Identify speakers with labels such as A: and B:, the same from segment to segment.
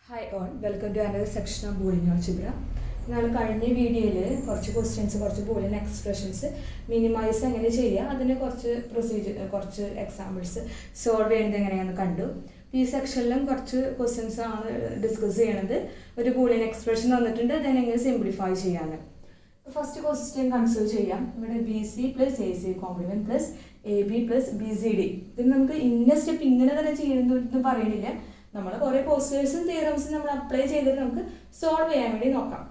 A: Hi all, welcome to another section of Boolean algebra. നമ്മൾ കഴിഞ്ഞ വീഡിയോയിൽ കുറച്ച് ക്വസ്റ്റ്യൻസ് കുറച്ച് ബൂളിയൻ എക്സ്പ്രഷൻസ് മിനിമൈസ് എങ്ങനെ ചെയ്യുക അതിന് കുറച്ച് എക്സാമ്പിൾസ് സോൾവ് ചെയ്യുന്നത് എങ്ങനെയാണെന്ന് കണ്ടു. ഈ സെക്ഷനിലും കുറച്ച് ക്വസ്റ്റ്യൻസ് ആണ് ഡിസ്കസ് ചെയ്യണത്. ഒരു ബൂളിയൻ എക്സ്പ്രഷൻ തന്നിട്ടുണ്ട്, അതിനെങ്ങനെ സിംപ്ലിഫൈ ചെയ്യാന്ന്. ഫസ്റ്റ് ക്വസ്റ്റ്യൻ കൺസിഡർ ചെയ്യാം. ഇവിടെ B C plus A C complement plus A B plus B C D. ഇത് നമുക്ക് ഇന്ന സ്റ്റെപ്പ് ഇങ്ങനെ തന്നെ ചെയ്യുന്നതെന്ന് പറയണില്ല. നമ്മൾ കുറേ പോസ്റ്റേഴ്സും തിയറംസും നമ്മൾ അപ്ലൈ ചെയ്തിട്ട് നമുക്ക് സോൾവ് ചെയ്യാൻ വേണ്ടി നോക്കാം.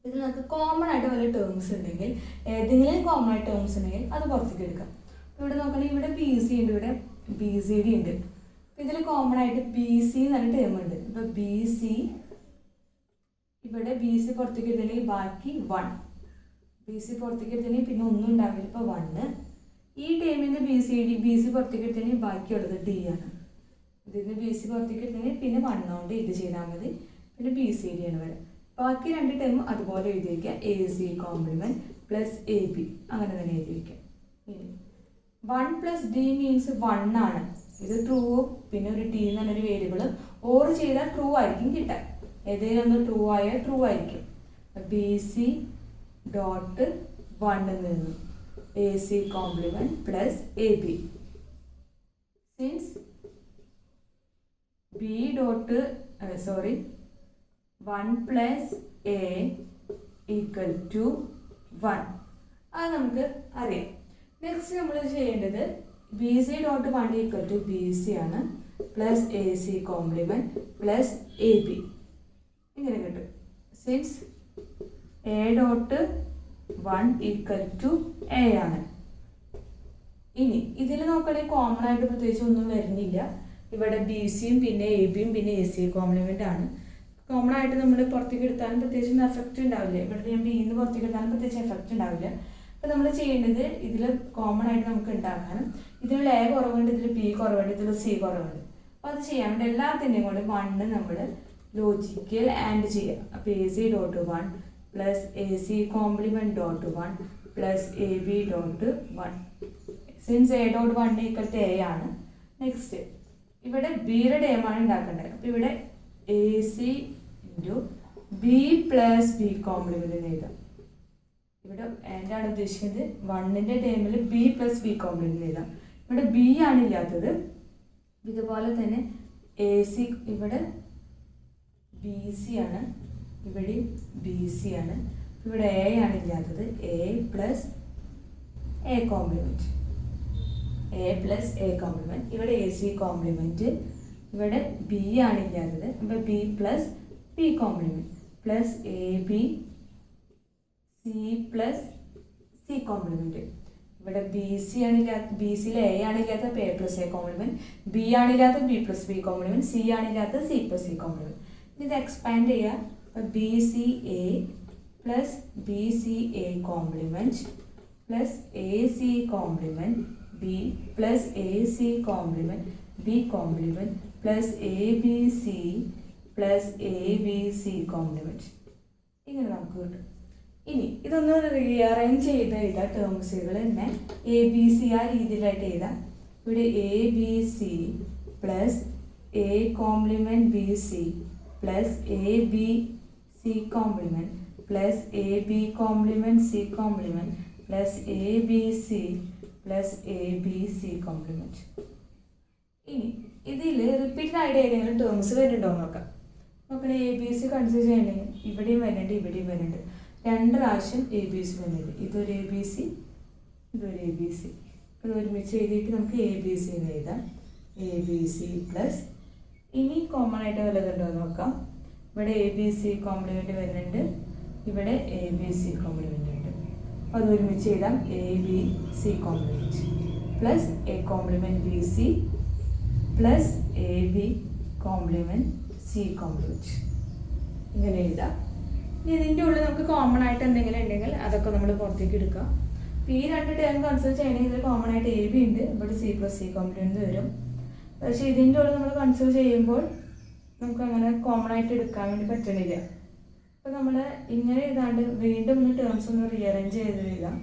A: ഇതിൽ നമുക്ക് കോമൺ ആയിട്ട് വല്ല ടേംസ് ഉണ്ടെങ്കിൽ ഏതെങ്കിലും കോമൺ ആയിട്ട് ടേംസ് ഉണ്ടെങ്കിൽ അത് പുറത്തേക്ക് എടുക്കാം. ഇവിടെ നോക്കണമെങ്കിൽ ഇവിടെ ബി സി ഉണ്ട്, ഇവിടെ ബി സി ഡി ഉണ്ട്. ഇതിൽ കോമൺ ആയിട്ട് ബി സി എന്ന് പറഞ്ഞ ടേം ഉണ്ട്. ഇപ്പോൾ ബി സി, ഇവിടെ ബി സി പുറത്തേക്ക് എടുത്തിട്ടുണ്ടെങ്കിൽ ബാക്കി 1. ബി സി പുറത്തേക്ക് എടുത്തിട്ടുണ്ടെങ്കിൽ പിന്നെ ഒന്നും ഉണ്ടാവില്ല, ഇപ്പോൾ 1. ഈ ടേമിൻ്റെ ബി സി പുറത്തേക്ക് എടുത്തിട്ടുണ്ടെങ്കിൽ ബാക്കിയുള്ളത് ഡി ആണ്. ഇതിന് ബി സി പുറത്തേക്ക് എടുത്തിട്ടുണ്ടെങ്കിൽ പിന്നെ 1 കൊണ്ട് ഇത് ചെയ്താൽ മതി. പിന്നെ ബി സി ഡി ആണ് വരെ. ബാക്കി രണ്ട് ടേമും അതുപോലെ എഴുതി വയ്ക്കുക. A C complement plus A B, അങ്ങനെ തന്നെ എഴുതി വയ്ക്കുക. ഇനി 1 പ്ലസ് ഡി മീൻസ് 1 ആണ്. ഇത് ട്രൂ, പിന്നെ ഒരു ടി എന്ന് പറഞ്ഞൊരു വേരിയബിൾ ഓർ ചെയ്താൽ ട്രൂ ആയിരിക്കും കിട്ടാൻ. ഏതെങ്കിലും ഒന്ന് ട്രൂ ആയാൽ ട്രൂ ആയിരിക്കും. ബി സി ഡോട്ട് 1 നിന്ന് A C complement plus A B. Since B dot 1 plus A equal to 1, അത് നമുക്ക് അറിയാം. നെക്സ്റ്റ് നമ്മൾ ചെയ്യേണ്ടത് B C dot 1 equal to B C ആണ്, plus A C complement plus A B, ഇങ്ങനെ കിട്ടും. Since A dot 1 equal to A ആണ്. ഇനി ഇതിൽ നോക്കുകയാണെങ്കിൽ കോമൺ ആയിട്ട് പ്രത്യേകിച്ച് ഒന്നും വരുന്നില്ല. ഇവിടെ ബി സിയും പിന്നെ എ ബിയും പിന്നെ എ സി കോംപ്ലിമെൻ്റ് ആണ്. കോമൺ ആയിട്ട് നമ്മൾ പുറത്തേക്ക് എടുത്താലും പ്രത്യേകിച്ച് എഫക്റ്റ് ഉണ്ടാവില്ല. ഇവിടെ ഞാൻ ബി നിന്ന് പുറത്തേക്ക് എടുത്താലും പ്രത്യേകിച്ച് എഫക്റ്റ് ഉണ്ടാവില്ല. അപ്പോൾ നമ്മൾ ചെയ്യേണ്ടത് ഇതിൽ കോമൺ ആയിട്ട് നമുക്ക് ഉണ്ടാക്കാനും ഇതിൽ എ കുറവുണ്ട്, ഇതിൽ ബി കുറവുണ്ട്, ഇതിൽ സി കുറവുണ്ട്. അപ്പോൾ അത് ചെയ്യാൻ വേണ്ടി എല്ലാത്തിൻ്റെയും കൂടെ 1 നമ്മൾ ലോജിക്കൽ ആൻഡ് ചെയ്യുക. അപ്പോൾ A C dot 1 plus A C complement dot 1 plus A B dot 1. Since A dot 1 equal to A ആണ്. നെക്സ്റ്റ് ഇവിടെ ബിയുടെ ടേമാണ് ഉണ്ടാക്കേണ്ടത്. അപ്പോൾ ഇവിടെ A C into B plus B complement എന്ന് എഴുതാം. ഇവിടെ എന്താണ് ഉദ്ദേശിക്കുന്നത്, 1ൻ്റെ ടേമിൽ ബി പ്ലസ് ബി കോംപ്ലിമെൻ്റ് എന്ന് എഴുതാം. ഇവിടെ ബി ആണ് ഇല്ലാത്തത്. ഇതുപോലെ തന്നെ എ സി, ഇവിടെ ബി സി ആണ്, ഇവിടെ ബി സി ആണ്. ഇവിടെ എ ആണ് ഇല്ലാത്തത്. A plus A complement, A plus A compliment. ഇവിടെ എ സി കോംപ്ലിമെൻറ്റ്, ഇവിടെ ബി ആണ് ഇല്ലാത്തത്. അപ്പോൾ B plus B compliment plus A B C plus C compliment. ഇവിടെ ബി സി ആണ് ഇല്ലാത്ത, ബി സിയിൽ എ ആണ് ഇല്ലാത്ത, അപ്പോൾ A plus A complement. B ആണ് ഇല്ലാത്ത, B plus B complement. C ആണ് ഇല്ലാത്ത, സി പ്ലസ് സി കോംപ്ലിമെൻറ്റ്. ഇത് എക്സ്പാൻഡ് ചെയ്യുക. അപ്പോൾ B C A plus B C A complement plus A C complement B plus A C complement B compliment plus A B C plus A B C compliment, ഇങ്ങനെ നമുക്ക് കിട്ടും. ഇനി ഇതൊന്ന് rearrange ചെയ്ത് എഴുതാം. ടേംസുകൾ തന്നെ എ ബി സി ആ രീതിയിലായിട്ട് എഴുതാം. ഇവിടെ A B C plus A complement B C plus A B C complement plus A B complement C complement plus A B C plus A B C compliment. ഇനി ഇതിൽ repeated ആയിട്ട് ഏതെങ്കിലും terms വരുന്നുണ്ടോ എന്ന് നോക്കാം. നോക്കണേ, എ ബി സി കൺസിഡർ ചെയ്യണമെങ്കിൽ ഇവിടെയും വരുന്നുണ്ട്, ഇവിടെയും വരുന്നുണ്ട്. 2 പ്രാവശ്യം എ ബി സി വരുന്നുണ്ട്. ഇതൊരു എ ബി സി, ഇതൊരു എ ബി സി. ഇത് ഒരുമിച്ച് എഴുതിയിട്ട് നമുക്ക് എ ബി സി എന്ന് എഴുതാം. എ ബി സി പ്ലസ്, ഇനി കോമൺ ആയിട്ട് വല്ലതുണ്ടോ എന്ന് നോക്കാം. ഇവിടെ എ ബി സി കോംപ്ലിമെൻറ്റ് വരുന്നുണ്ട്, ഇവിടെ എ ബി സി കോംപ്ലിമെൻറ്റ് ഉണ്ട്. അപ്പോൾ അത് ഒരുമിച്ച് എഴുതാം. A B C complement plus A complement B C plus A B complement C compliment, ഇങ്ങനെ എഴുതാം. ഇനി ഇതിൻ്റെ ഉള്ളിൽ നമുക്ക് കോമൺ ആയിട്ട് എന്തെങ്കിലും ഉണ്ടെങ്കിൽ അതൊക്കെ നമ്മൾ പുറത്തേക്ക് എടുക്കാം. അപ്പോൾ ഈ 2 ടേം കൺസിഡർ ചെയ്യണമെങ്കിൽ ഇതിൽ കോമൺ ആയിട്ട് എ ബി ഉണ്ട്, ഇവിടെ സി പ്ലസ് സി കോംപ്ലിമെൻറ്റ് വരും. പക്ഷേ ഇതിൻ്റെ ഉള്ളിൽ നമ്മൾ കൺസിഡർ ചെയ്യുമ്പോൾ നമുക്ക് അങ്ങനെ കോമൺ ആയിട്ട് എടുക്കാൻ വേണ്ടി പറ്റണില്ല. അപ്പോൾ നമ്മൾ ഇങ്ങനെ എഴുതാണ്ട് വീണ്ടും ഒന്ന് ടേംസ് ഒന്ന് റീഅറേഞ്ച് ചെയ്ത് എഴുതാം.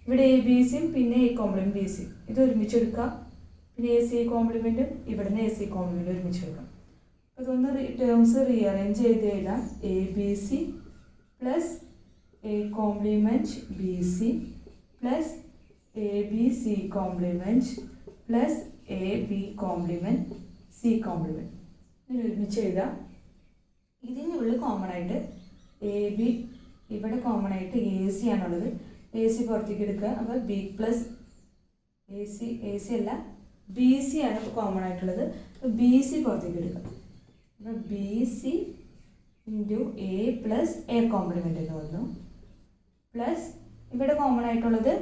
A: ഇവിടെ എ ബി സിയും പിന്നെ എ കോംപ്ലിമെൻറ്റ് ബി സി ഇത് ഒരുമിച്ച് എടുക്കാം. പിന്നെ എ സി കോംപ്ലിമെൻറ്റും ഇവിടുന്ന് എ സി കോംപ്ലിമെൻറ്റും ഒരുമിച്ച് എടുക്കാം. അതൊന്ന് ടേംസ് റീഅറേഞ്ച് ചെയ്ത് എഴുതാം. A B C plus A complement B C plus A B C complement plus A B complement C compliment. ഇങ്ങനെ ഒരുമിച്ച് എഴുതാം. ഇതിനുള്ളിൽ കോമൺ ആയിട്ട് എ ബി, ഇവിടെ കോമൺ ആയിട്ട് എ സി ആണുള്ളത്. എ സി പുറത്തേക്ക് എടുക്കുക. അപ്പോൾ ബി പ്ലസ് എ സി അല്ല ബി സി ആണ് ഇപ്പോൾ കോമൺ ആയിട്ടുള്ളത്. അപ്പോൾ ബി സി പുറത്തേക്ക് എടുക്കുക. അപ്പോൾ B C into A plus A compliment എന്ന് പറഞ്ഞു. പ്ലസ് ഇവിടെ കോമൺ ആയിട്ടുള്ളത്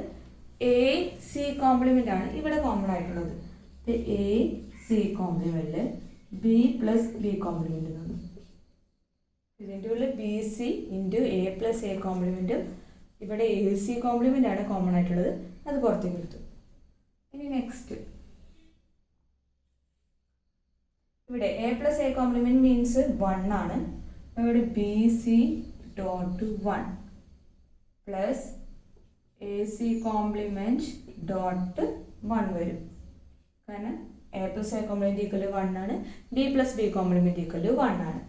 A: എ സി കോംപ്ലിമെൻ്റ് ആണ് ഇവിടെ കോമൺ ആയിട്ടുള്ളത്. അപ്പോൾ A C complement B plus B complement എന്ന് പറഞ്ഞു. ഇതിൻ്റെ ഉള്ളിൽ B C into A plus എ കോംപ്ലിമെൻറ്റും ഇവിടെ എ സി കോംപ്ലിമെൻ്റ് ആണ് കോമൺ ആയിട്ടുള്ളത്. അത് പുറത്തേക്ക് എടുത്തു. ഇനി നെക്സ്റ്റ് ഇവിടെ A plus A complement means 1 ആണ്. ഇവിടെ B C dot 1 plus A C complement dot 1 വരും. കാരണം A plus A complement equal 1 ആണ്. B plus B complement equal 1 ആണ്.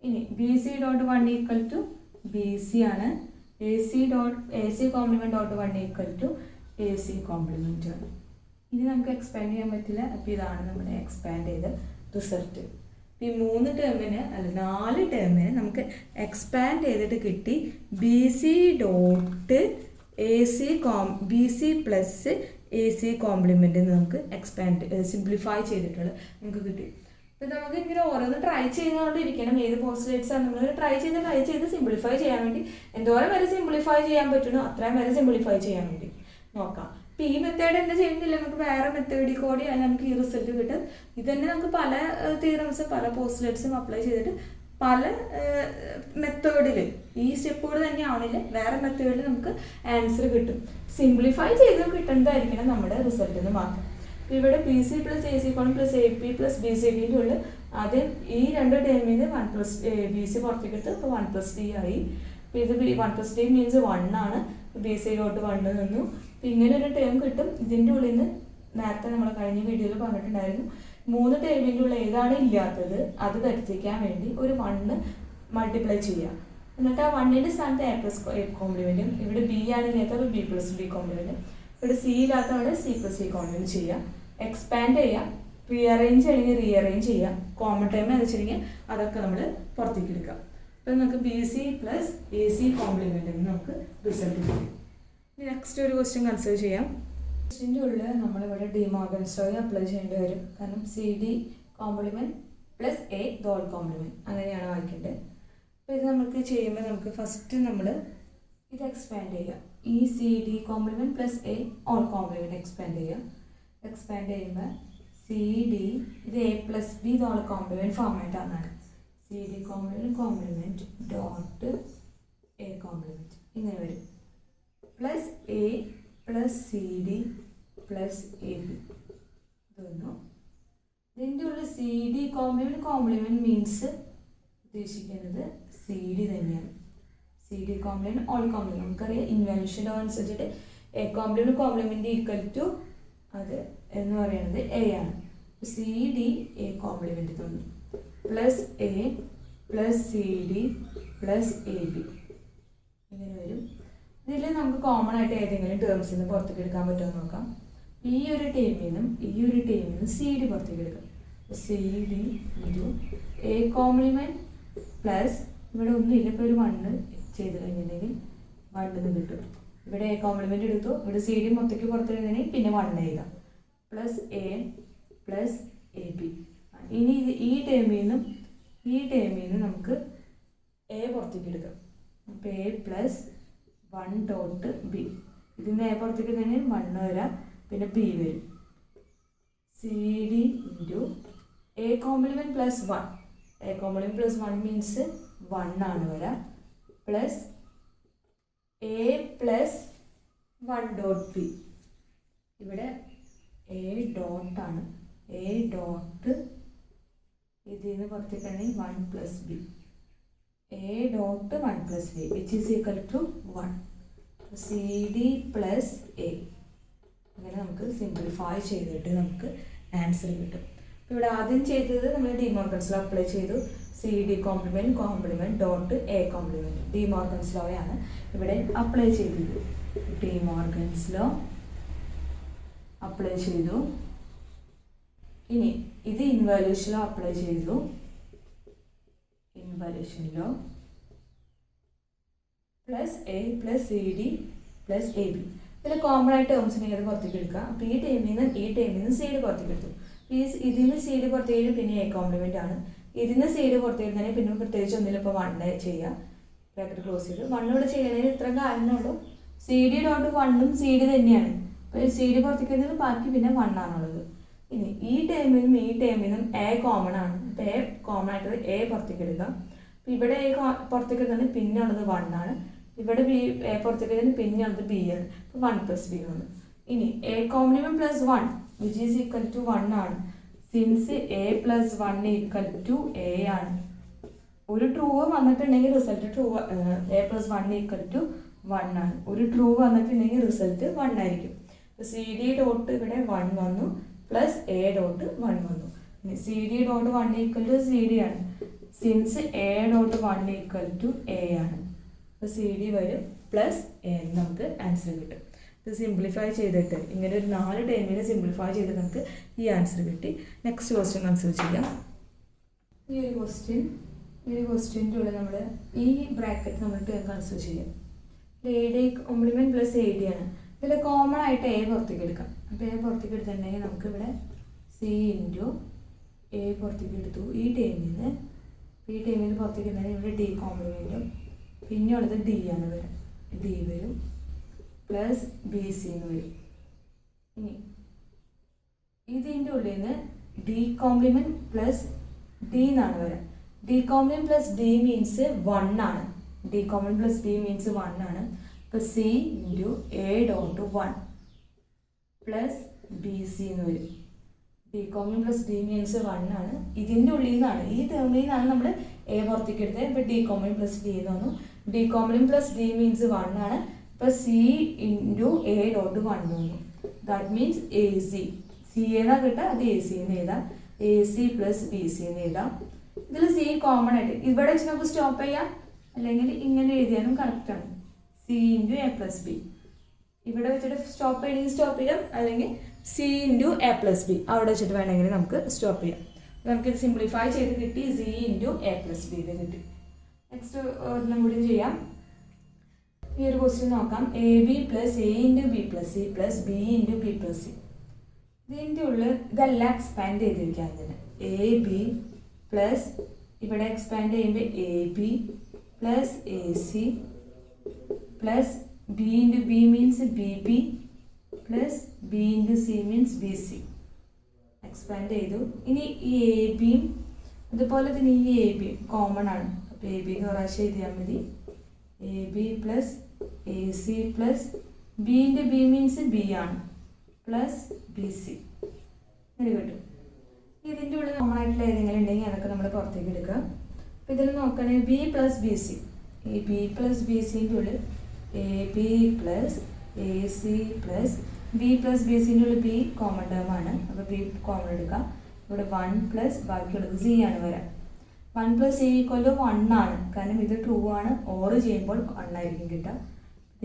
A: ഇനി B C dot 1 equal to B C ആണ്. A C complement dot 1 equal to A C complement ആണ്. ഇനി നമുക്ക് expand ചെയ്യാൻ പറ്റില്ല. അപ്പോൾ ഇതാണ് നമ്മുടെ എക്സ്പാൻഡ് ചെയ്ത റിസൾട്ട്. ഈ 3 ടേമിന് അല്ല 4 ടേമിന് നമുക്ക് എക്സ്പാൻഡ് ചെയ്തിട്ട് കിട്ടി B C dot A C B C plus A C compliment നമുക്ക് സിംപ്ലിഫൈ ചെയ്തിട്ടുള്ളത് നമുക്ക് കിട്ടി. അപ്പോൾ നമുക്ക് ഇങ്ങനെ ഓരോന്ന് ട്രൈ ചെയ്തുകൊണ്ടിരിക്കണം. ഏത് പോസ്റ്റ്ലേറ്റ്സ് ആണ് നമ്മൾ ട്രൈ ചെയ്ത് സിംപ്ലിഫൈ ചെയ്യാൻ വേണ്ടി എന്തോരം വരെ സിംപ്ലിഫൈ ചെയ്യാൻ പറ്റുന്നു അത്രയും വരെ സിംപ്ലിഫൈ ചെയ്യാൻ വേണ്ടി നോക്കാം. അപ്പോൾ ഈ മെത്തേഡ് തന്നെ ചെയ്യുന്നില്ല, നമുക്ക് വേറെ മെത്തേഡിൽ കൂടി അതിൽ നമുക്ക് ഈ റിസൾട്ട് കിട്ടും. ഇത് തന്നെ നമുക്ക് പല തിയറംസ് പല പോസ്റ്റ്ലേറ്റ്സും അപ്ലൈ ചെയ്തിട്ട് പല മെത്തേഡിൽ ഈ സ്റ്റെപ്പുകൾ തന്നെ ആവണില്ല, വേറെ മെത്തേഡിൽ നമുക്ക് ആൻസർ കിട്ടും. സിംപ്ലിഫൈ ചെയ്ത് കിട്ടേണ്ടതായിരിക്കണം നമ്മുടെ റിസൾട്ടിന് മാത്രം. ഇവിടെ P C plus A C column plus A P plus B C ഡിൻ്റെ ഉള്ളിൽ ആദ്യം ഈ 2 ടേമിൽ നിന്ന് 1 പ്ലസ് ബി സി പുറത്തേക്ക് എടുത്ത് ഇപ്പോൾ 1 പ്ലസ് ഡി ആയി. അപ്പോൾ ഇത് 1 പ്ലസ് ഡി മീൻസ് 1 ആണ്. ബി സി ഡോട്ട് 1 നിന്നു. അപ്പോൾ ഇങ്ങനെ ഒരു ടേം കിട്ടും. ഇതിൻ്റെ ഉള്ളിൽ നിന്ന് നേരത്തെ നമ്മൾ കഴിഞ്ഞ വീഡിയോയിൽ പറഞ്ഞിട്ടുണ്ടായിരുന്നു 3 ടേമിൻ്റെ ഉള്ളിൽ ഏതാണ് ഇല്ലാത്തത് അത് വരുത്തിക്കാൻ വേണ്ടി ഒരു 1 മൾട്ടിപ്ലൈ ചെയ്യുക. എന്നിട്ട് ആ 1ൻ്റെ സ്ഥാനത്ത് എ പ്ലസ് എ കോംപ്ലിമെൻറ്റും ഇവിടെ ബി ആണ് ഇല്ലാത്തത് ബി പ്ലസ് ബി കോംപ്ലിമെൻറ്റും ഇവിടെ സി ഇല്ലാത്ത അവിടെ സി പ്ലസ് സി കോംപ്ലിമെൻറ്റ് ചെയ്യുക. എക്സ്പാൻഡ് ചെയ്യുക, റീഅറേഞ്ച് അല്ലെങ്കിൽ റീഅറേഞ്ച് ചെയ്യുക. കോമൺ ടൈം എന്ന് വെച്ചിട്ടുണ്ടെങ്കിൽ അതൊക്കെ നമ്മൾ പുറത്തേക്ക് എടുക്കുക. അപ്പോൾ നമുക്ക് B C plus A C compliment നമുക്ക് റിസൾട്ട് കിട്ടും. നെക്സ്റ്റ് ഒരു ക്വസ്റ്റ്യൻ കൺസിഡർ ചെയ്യാം. ക്വസ്റ്റ്യൻ്റെ ഉള്ളിൽ നമ്മളിവിടെ ഡി മോർഗൻസ് ലോ അപ്ലൈ ചെയ്യേണ്ടി വരും. കാരണം C D complement plus A ഡോൾ കോംപ്ലിമെൻറ്റ് അങ്ങനെയാണ് വായിക്കേണ്ടത്. അപ്പോൾ ഇത് നമുക്ക് ചെയ്യുമ്പോൾ നമുക്ക് ഫസ്റ്റ് നമ്മൾ ഇത് എക്സ്പാൻഡ് ചെയ്യുക. ഈ C D complement plus A whole complement expand ചെയ്യുക. എക്സ്പാൻഡ് ചെയ്യുമ്പോൾ സി ഡി ഇത് A plus B whole complement ഫോർമാറ്റാണ്. C D complement dot A complement ഇങ്ങനെ വരും. Plus A plus C D plus A B ഇതൊന്നു. ഇതിൻ്റെ ഉള്ളിൽ സി ഡി കോംപ്ലിമെൻറ്റ് മീൻസ് ഉദ്ദേശിക്കുന്നത് സി ഡി തന്നെയാണ്. C D complement whole complement നമുക്കറിയാം ഇൻവെൻഷൻ ലോ അനുസരിച്ചിട്ട് എ കോംപ്ലിമെൻറ്റ് ഈക്വൽ ടു അത് എന്ന് പറയുന്നത് എ ആണ്. സി ഡി എ കോംപ്ലിമെൻറ്റ് തോന്നും plus A plus C D plus A B ഇങ്ങനെ വരും. ഇതിൽ നമുക്ക് കോമൺ ആയിട്ട് ഏതെങ്കിലും ടേംസിൽ നിന്ന് പുറത്തേക്ക് എടുക്കാൻ പറ്റുമോ നോക്കാം. ഈ ഒരു ടേമിൽ നിന്നും സി ഡി പുറത്തേക്ക് എടുക്കാം. C D into A complement plus ഇവിടെ ഒന്നുമില്ല. ഇപ്പോൾ ഒരു 1 ചെയ്ത് കഴിഞ്ഞിട്ടുണ്ടെങ്കിൽ 1 കിട്ടും. ഇവിടെ എ കോംപ്ലിമെൻറ്റ് എടുത്തു. ഇവിടെ സി ഡി മൊത്തയ്ക്ക് പുറത്തെഴുതുകയാണെങ്കിൽ പിന്നെ 1 എഴുതാം. Plus A plus A B. ഇനി ഇത് ഈ ടേമിൽ നിന്ന് നമുക്ക് എ പുറത്തേക്ക് എടുക്കാം. അപ്പോൾ എ പ്ലസ് 1 ഡോട്ട് ബി. ഇതിൽ നിന്ന് എ പുറത്തേക്ക് തന്നെ 1 വരാം, പിന്നെ ബി വരും. C D into A complement plus 1. A complement plus 1 means 1 ആണ് വരാം. Plus A plus 1 dot B. ഇവിടെ എ ഡോട്ടാണ്. എ ഡോട്ട് ഇതിൽ നിന്ന് പുറത്തേക്കാണെങ്കിൽ 1 plus B. A dot 1 plus B which is equal to 1. C D plus A അങ്ങനെ നമുക്ക് simplify ചെയ്തിട്ട് നമുക്ക് ആൻസർ കിട്ടും. ഇവിടെ ആദ്യം ചെയ്തത് നമ്മൾ ഡിമോർഗൻസ് ലോ അപ്ലൈ ചെയ്തു. C D complement complement dot A complement De Morgan's ലോയാണ് ഇവിടെ അപ്ലൈ ചെയ്തത്. ഡിമോർഗൻസ് ലോ അപ്ലൈ ചെയ്തു. ഇനി ഇത് ഇൻവല്യൂഷൻ ലോ അപ്ലൈ ചെയ്തു. Involution law plus A plus C D plus A B. ഇതിൽ കോമൺ ആയിട്ട് ടേംസ് ഉണ്ടെങ്കിൽ അത് പുറത്തേക്ക് എടുക്കുക. അപ്പോൾ ഈ ടൈമിൽ നിന്ന് സി ഡി പുറത്തേക്ക് എടുത്തു. ഇതിൽ നിന്ന് സി ഡി പുറത്തേക്ക് പിന്നെ എ കോംപ്ലിമെൻ്റ് ആണ്. ഇതിൽ നിന്ന് സി ഡി പുറത്തേക്ക് തന്നെ പിന്നെ പ്രത്യേകിച്ച് ഒന്നിലും ഇപ്പോൾ 1 ചെയ്യുക. ബ്രാക്കറ്റ് ക്ലോസ് ചെയ്ത് 1 ഇവിടെ ചെയ്യണതിന് ഇത്ര കാരണമുള്ളൂ. സി ഡി ഡോട്ട് 1ഉം സി ഡി തന്നെയാണ്. അപ്പോൾ സി ഡി പുറത്തേക്ക് വരുന്നത് ബാക്കി പിന്നെ 1 ആണുള്ളത്. ഇനി ഈ ടൈമിനും എ കോമൺ ആണ്. അപ്പോൾ എ കോമൺ ആയിട്ട് എ പുറത്തേക്ക് എടുക്കാം. അപ്പോൾ ഇവിടെ എ പുറത്തേക്ക് എടുക്കുന്നത് പിന്നെ ഉള്ളത് 1 ആണ്. ഇവിടെ ബി എ പുറത്തേക്ക് എടുക്കുന്നത് പിന്നെ ഉള്ളത് ബി ആണ്. അപ്പോൾ 1 + ബി ആണ്. ഇനി A complement plus 1 which is equal to 1 ആണ്. Since A plus 1 equal to A ആണ്. ഒരു ട്രൂ വന്നിട്ടുണ്ടെങ്കിൽ result true. A plus 1 equal to 1 ആണ്. ഒരു ട്രൂ വന്നിട്ടുണ്ടെങ്കിൽ റിസൾട്ട് 1 ആയിരിക്കും. അപ്പോൾ സി ഡി ഡോട്ട് ഇവിടെ 1 വന്നു പ്ലസ് എ ഡോട്ട് 1 വന്നു. C D dot 1 equal to C D ആണ്. Since A dot 1 equal to A ആണ്. അപ്പോൾ സി ഡി വരും പ്ലസ് എ നമുക്ക് ആൻസർ കിട്ടും. ഇത് സിംപ്ലിഫൈ ചെയ്തിട്ട് ഇങ്ങനെ ഒരു 4 ടൈമിൽ സിംപ്ലിഫൈ ചെയ്തിട്ട് നമുക്ക് ഈ ആൻസർ കിട്ടി. നെക്സ്റ്റ് ക്വസ്റ്റ്യൻ കൺസിഡർ ചെയ്യാം. ഈ ഒരു ക്വസ്റ്റ്യൻ്റെ ഉള്ളിൽ നമ്മൾ ഈ ബ്രാക്കറ്റ് നമ്മൾ കൺസിഡർ ചെയ്യാം. A D complement plus A D ആണ്. ഇതിൽ കോമൺ ആയിട്ട് എ പുറത്തേക്ക് എടുക്കാം. അപ്പോൾ എ പുറത്തേക്ക് എടുത്തിട്ടുണ്ടെങ്കിൽ നമുക്കിവിടെ സി ഇൻറ്റു എ പുറത്തേക്ക് എടുത്തു. ഈ ടൈമിൽ പുറത്തേക്ക് എടുത്താൽ ഇവിടെ ഡി കോംപ്ലിമെൻറ്റും പിന്നെ ഉള്ളത് ഡി ആണ് വരും. ഡി വരും പ്ലസ് ബി സി എന്ന് വരും. ഇനി ഇതിൻ്റെ ഉള്ളിൽ നിന്ന് ഡി കോംപ്ലിമെൻറ്റ് പ്ലസ് ഡി എന്നാണ് വരാം. D complement plus D means 1 ആണ്. D complement plus D means 1 ആണ്. അപ്പോൾ C into A dot 1 plus B C എന്ന് വരും. D complement plus D means 1 ആണ്. ഇതിൻ്റെ ഉള്ളിൽ നിന്നാണ് ഈ ടേമിൽ നിന്നാണ് നമ്മൾ എ പുറത്തേക്ക് എടുത്തത്. ഇപ്പോൾ ഡി കോംപ്ലിമെൻറ്റ് പ്ലസ് ഡി എന്ന് വന്നു. D complement plus D means 1 ആണ്. ഇപ്പോൾ സി ഇൻറ്റു എ ഡോട്ട് 1 വന്നു. That means A C. C എന്നാണ് കിട്ടുക, അത് എ സി എന്ന് എഴുതാം. A C plus B C എന്ന് എഴുതാം. ഇതിൽ സി കോമൺ ആയിട്ട് ഇവിടെ വെച്ച് നമുക്ക് സ്റ്റോപ്പ് ചെയ്യാം, അല്ലെങ്കിൽ ഇങ്ങനെ എഴുതിയാലും കറക്റ്റാണ്. C into A plus B ഇവിടെ വെച്ചിട്ട് സ്റ്റോപ്പ് ചെയ്യണമെങ്കിൽ സ്റ്റോപ്പ് ചെയ്യാം, അല്ലെങ്കിൽ C into A plus B അവിടെ വെച്ചിട്ട് വേണമെങ്കിൽ നമുക്ക് സ്റ്റോപ്പ് ചെയ്യാം. നമുക്കിത് സിംപ്ലിഫൈ ചെയ്ത് കിട്ടി. C into A plus B ഇത് കിട്ടി. നെക്സ്റ്റ് ഒരെണ്ണം കൂടി ചെയ്യാം. ഈ ഒരു ക്വസ്റ്റ്യൻ നോക്കാം. A B plus A into B plus C plus B into B plus C. ഇതിൻ്റെ ഉള്ളിൽ ഇതെല്ലാം എക്സ്പാൻഡ് ചെയ്തിരിക്കാം. ഇതിന് എ ബി പ്ലസ് ഇവിടെ എക്സ്പാൻഡ് ചെയ്യുമ്പോൾ A B plus A C plus B into B means B B plus B into C means B C expand ചെയ്തു. ഇനി ഈ A ബിയും അതുപോലെ തന്നെ ഈ എ ബി കോമൺ ആണ്. അപ്പോൾ എ ബി എന്ന് പ്രാവശ്യം എഴുതിയാൽ മതി. A B plus A C plus B into B means B ആണ് പ്ലസ് ബി സി ഇങ്ങനെ കിട്ടും. ഇതിൻ്റെ ഉള്ളിൽ കോമൺ ആയിട്ടുള്ള ഏതെങ്കിലും ഉണ്ടെങ്കിൽ അതൊക്കെ നമ്മൾ പുറത്തേക്ക് എടുക്കുക. അപ്പോൾ ഇതിൽ നോക്കുകയാണെങ്കിൽ ബി പ്ലസ് ബി സി. ഈ ബി പ്ലസ് ബി സിൻ്റെ ഉള്ളിൽ A B plus A C plus B plus B സിൻ്റെ ഉള്ളിൽ ബി കോമൺ ടേം ആണ്. അപ്പോൾ ബി കോമൺ എടുക്കാം. ഇവിടെ 1 പ്ലസ് ബാക്കിയുള്ളത് സി ആണ് വരാം. 1 പ്ലസ് സി ഈക്വൽ ടു 1 ആണ്, കാരണം ഇത് ട്രൂ ആണ്. ഓർ ചെയ്യുമ്പോൾ 1 ആയിരിക്കും കിട്ടുക.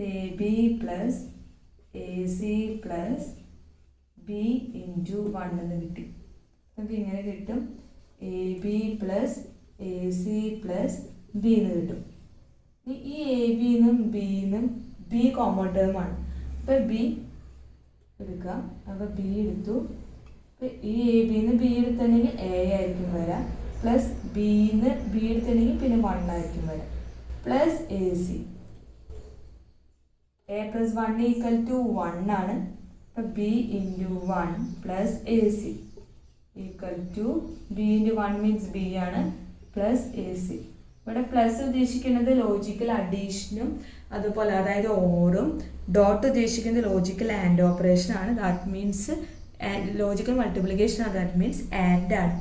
A: A B plus A C plus B into 1 എന്ന് കിട്ടി. നമുക്ക് ഇങ്ങനെ കിട്ടും. A B plus A C plus B എന്ന് കിട്ടും. ഈ എ ബിന്നും ബിന്നും ബി കോമൺ ടേം ആണ്. അപ്പോൾ ബി എടുക്കാം. അപ്പോൾ ബി എടുത്തു. അപ്പോൾ ഈ എ ബിന്ന് ബി എടുത്തിട്ടുണ്ടെങ്കിൽ എ ആയിരിക്കും വരാം. പ്ലസ് ബിന്ന് ബി എടുത്തിട്ടുണ്ടെങ്കിൽ പിന്നെ 1 ആയിരിക്കും വരാം. Plus A C. A plus 1 equal to 1 ആണ്. അപ്പോൾ B into 1 plus A C equal to B into 1 means B ആണ് പ്ലസ് എ സി. ഇവിടെ പ്ലസ് ഉദ്ദേശിക്കുന്നത് ലോജിക്കൽ അഡീഷനും അതുപോലെ അതായത് ഓറും, ഡോട്ട് ഉദ്ദേശിക്കുന്നത് ലോജിക്കൽ ആൻഡ് ഓപ്പറേഷൻ ആണ്. ദാറ്റ് മീൻസ് ലോജിക്കൽ മൾട്ടിപ്ലിക്കേഷൻ ആണ്. ദാറ്റ് മീൻസ് ആൻഡ് ആണ്.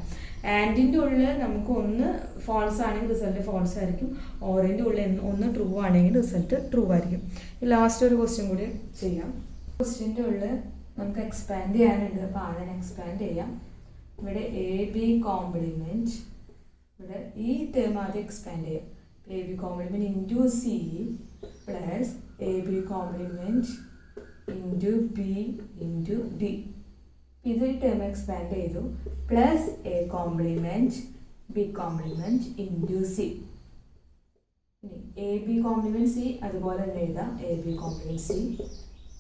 A: ആൻഡിൻ്റെ ഉള്ളിൽ നമുക്ക് ഒന്ന് ഫോൾസ് ആണെങ്കിൽ റിസൾട്ട് ഫോൾസ് ആയിരിക്കും. ഓറിൻ്റെ ഉള്ളിൽ ഒന്ന് ട്രൂ ആണെങ്കിൽ റിസൾട്ട് ട്രൂ ആയിരിക്കും. ലാസ്റ്റ് ഒരു ക്വസ്റ്റ്യൻ കൂടി ചെയ്യാം. ക്വസ്റ്റ്യൻ്റെ ഉള്ളിൽ നമുക്ക് എക്സ്പാൻഡ് ചെയ്യാനുണ്ട്. അപ്പോൾ ആദ്യം എക്സ്പാൻഡ് ചെയ്യാം. ഇവിടെ എ ബി കോംപ്ലിമെൻറ്റ്, ഇവിടെ ഈ ടേം ആദ്യം എക്സ്പാൻഡ് ചെയ്യാം. A B complement into C plus A B complement into B into D. ഇത് ഈ ടേം എക്സ്പാൻഡ് ചെയ്തു. Plus A complement B complement into C. ഇനി എ ബി കോംപ്ലിമെൻറ്റ് സി അതുപോലെ തന്നെ എഴുതാം. A B complement C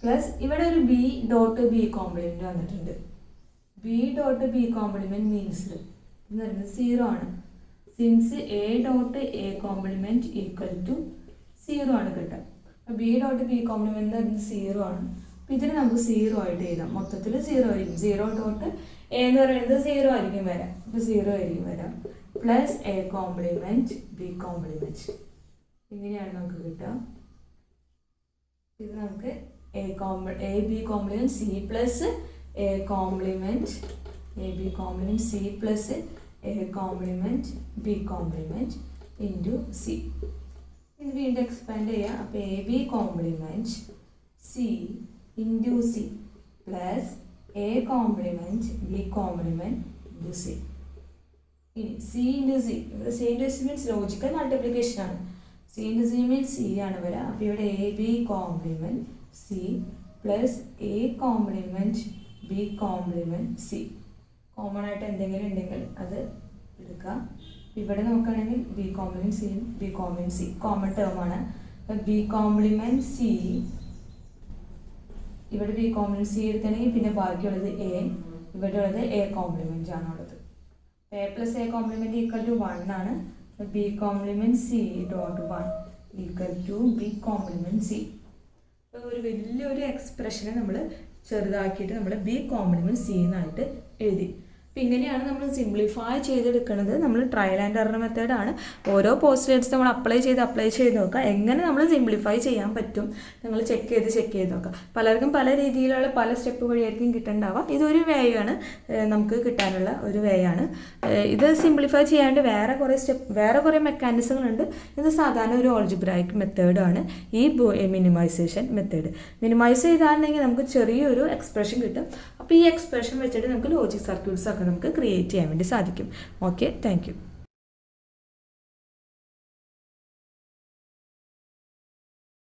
A: plus ഇവിടെ ഒരു B dot B complement വന്നിട്ടുണ്ട്. B dot B complement means എന്ന് പറയുന്നത് 0 ആണ്. Since A dot A complement equal to 0 ആണ് കിട്ടുക. അപ്പോൾ ബി ഡോട്ട് ബി കോംപ്ലിമെൻറ്റ് എന്ന് പറയുന്നത് 0 ആണ്. അപ്പോൾ ഇതിന് നമുക്ക് 0 ആയിട്ട് എഴുതാം. മൊത്തത്തിൽ 0 ആയിരിക്കും. 0 ഡോട്ട് എ എന്ന് പറയുന്നത് 0 ആയിരിക്കും വരാം. അപ്പോൾ 0 ആയിരിക്കും വരാം. Plus A complement B complement ഇങ്ങനെയാണ് നമുക്ക് കിട്ടുക. ഇത് നമുക്ക് A B complement C plus A complement A B complement C plus A complement B complement into C. ഇത് വീണ്ടും എക്സ്പാൻഡ് ചെയ്യുക. അപ്പോൾ A B complement C into C plus A complement B complement into C. ഇനി C into C, ഇവിടെ C into C means logical multiplication ആണ്. C into C means C ആണ് വരിക. അപ്പോൾ ഇവിടെ A B complement C plus A complement B complement C. Common ആയിട്ട് എന്തെങ്കിലും ഉണ്ടെങ്കിൽ അത് എടുക്കുക. ഇവിടെ നോക്കുകയാണെങ്കിൽ B complement C B complement C common ടേമാണ്. അപ്പം ബി കോംപ്ലിമെൻറ്റ് സി, ഇവിടെ ബി കോംപ്ലിമെൻറ്റ് സി എടുത്തിട്ടുണ്ടെങ്കിൽ പിന്നെ ബാക്കിയുള്ളത് എ, ഇവിടെ ഉള്ളത് എ കോംപ്ലിമെൻറ്റ് ആണുള്ളത്. A plus A complement equal to 1 ആണ്. B complement C dot 1 equal to B complement C. അപ്പോൾ ഒരു വലിയൊരു എക്സ്പ്രഷനെ നമ്മൾ ചെറുതാക്കിയിട്ട് നമ്മൾ ബി കോംപ്ലിമെൻറ്റ് സി എന്നായിട്ട് എഴുതി. അപ്പോൾ ഇങ്ങനെയാണ് നമ്മൾ സിംപ്ലിഫൈ ചെയ്തെടുക്കുന്നത്. നമ്മൾ ട്രയൽ ആൻഡ് എറർ മെത്തേഡാണ്. ഓരോ പോസ്റ്റ്ലേറ്റ്സ് നമ്മൾ അപ്ലൈ ചെയ്ത് നോക്കുക. എങ്ങനെ നമ്മൾ സിംപ്ലിഫൈ ചെയ്യാൻ പറ്റും നിങ്ങൾ ചെക്ക് ചെയ്ത് നോക്കുക. പലർക്കും പല രീതിയിലുള്ള പല സ്റ്റെപ്പ് വഴിയായിരിക്കും കിട്ടേണ്ടാവുക. ഇതൊരു വേയാണ് നമുക്ക് കിട്ടാനുള്ള ഒരു വേയാണ്. ഇത് സിംപ്ലിഫൈ ചെയ്യാണ്ട് വേറെ കുറേ മെക്കാനിസങ്ങളുണ്ട്. ഇത് സാധാരണ ഒരു ഓൾജിബ്രായിക് മെത്തേഡാണ് ഈ മിനിമൈസേഷൻ മെത്തേഡ്. മിനിമൈസ് ചെയ്താണെങ്കിൽ നമുക്ക് ചെറിയൊരു എക്സ്പ്രഷൻ കിട്ടും. അപ്പോൾ ഈ എക്സ്പ്രഷൻ വെച്ചിട്ട് നമുക്ക് ലോജിക് സർക്യൂട്ട്സ് ഒക്കെ നമുക്ക് ക്രിയേറ്റ് ചെയ്യാൻ വേണ്ടി സാധിക്കും. Okay, thank you.